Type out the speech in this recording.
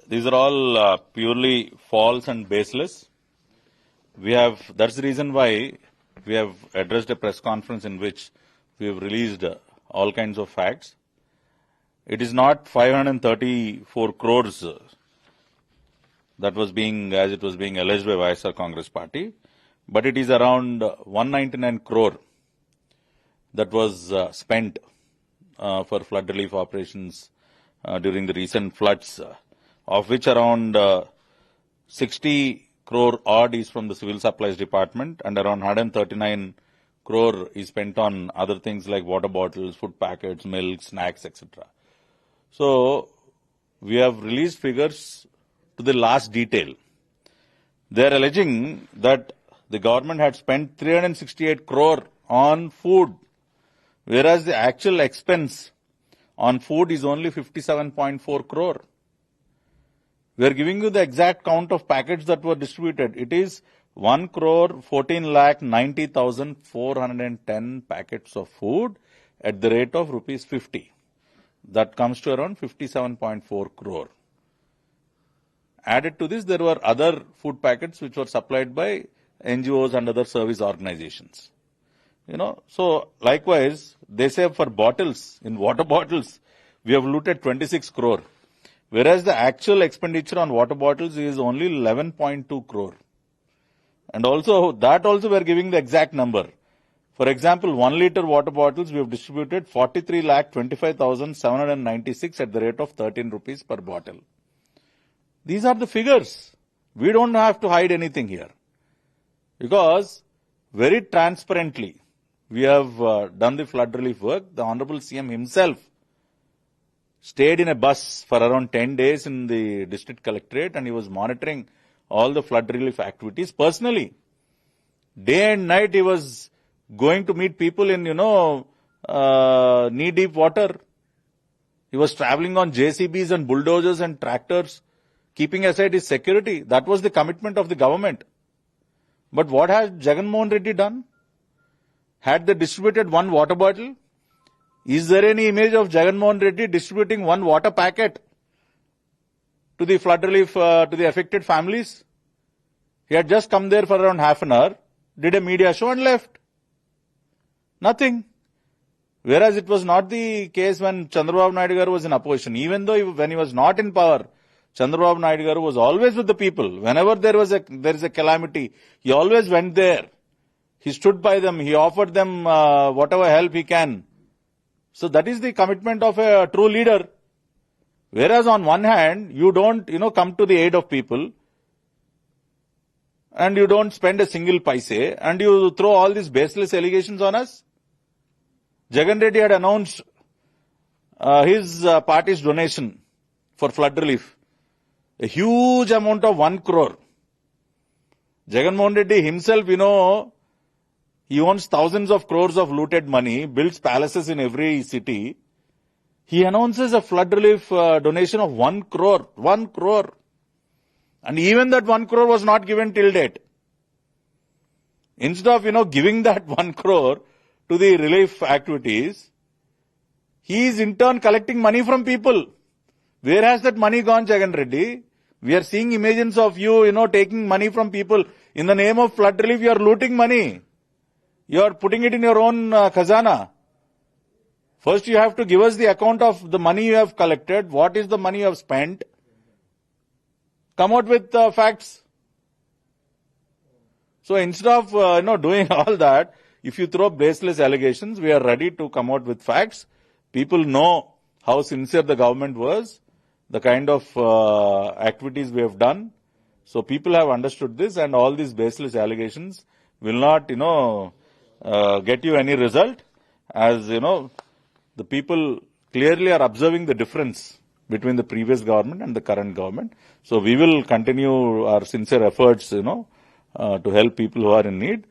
these are all purely false and baseless. That's the reason why we have addressed a press conference in which we have released all kinds of facts. It is not 534 crores that was being, as it was being alleged by YSR Congress Party, but it is around 199 crore that was spent for flood relief operations during the recent floods, of which around 60 crore odd is from the Civil Supplies Department and around 139 crore is spent on other things like water bottles, food packets, milk, snacks, etc. So, we have released figures to the last detail. They are alleging that the government had spent 368 crore on food, whereas the actual expense on food is only 57.4 crore. We are giving you the exact count of packets that were distributed. It is 1 crore 14 lakh 90,410 packets of food at the rate of rupees 50. That comes to around 57.4 crore. Added to this, there were other food packets which were supplied by NGOs and other service organizations. So likewise, they say for bottles, in water bottles, we have looted 26 crore. Whereas the actual expenditure on water bottles is only 11.2 crore. And also, that also we are giving the exact number. For example, 1 liter water bottles, we have distributed 43,25,796 at the rate of 13 rupees per bottle. These are the figures. We don't have to hide anything here. Because very transparently, we have done the flood relief work. The Honorable CM himself stayed in a bus for around 10 days in the district collectorate and he was monitoring all the flood relief activities personally. Day and night he was going to meet people in, knee-deep water. He was traveling on JCBs and bulldozers and tractors, keeping aside his security. That was the commitment of the government. But what has Jagan Mohan Reddy done? Had they distributed one water bottle? Is there any image of Jagan Mohan Reddy distributing one water packet to the flood relief, to the affected families? He had just come there for around half an hour, did a media show and left. Nothing. Whereas it was not the case when Chandrababu Naidu Garu was in opposition. Even though when he was not in power, Chandrababu Naidu Garu was always with the people. Whenever there is a calamity, he always went there. He stood by them. He offered them whatever help he can. So that is the commitment of a true leader. Whereas on one hand, you don't, come to the aid of people and you don't spend a single paise and you throw all these baseless allegations on us. Jagan Reddy had announced his party's donation for flood relief. A huge amount of 1 crore. Jagan Mohan Reddy himself, he owns thousands of crores of looted money, builds palaces in every city. He announces a flood relief donation of 1 crore. 1 crore. And even that 1 crore was not given till date. Instead of, giving that 1 crore to the relief activities, he is in turn collecting money from people. Where has that money gone, Jagan Reddy? We are seeing images of you, taking money from people. In the name of flood relief, you are looting money. You are putting it in your own khazana. First, you have to give us the account of the money you have collected. What is the money you have spent? Come out with facts. So instead of doing all that, if you throw baseless allegations, we are ready to come out with facts. People know how sincere the government was, the kind of activities we have done. So people have understood this, and all these baseless allegations will not, get you any result, as the people clearly are observing the difference between the previous government and the current government. So we will continue our sincere efforts, to help people who are in need.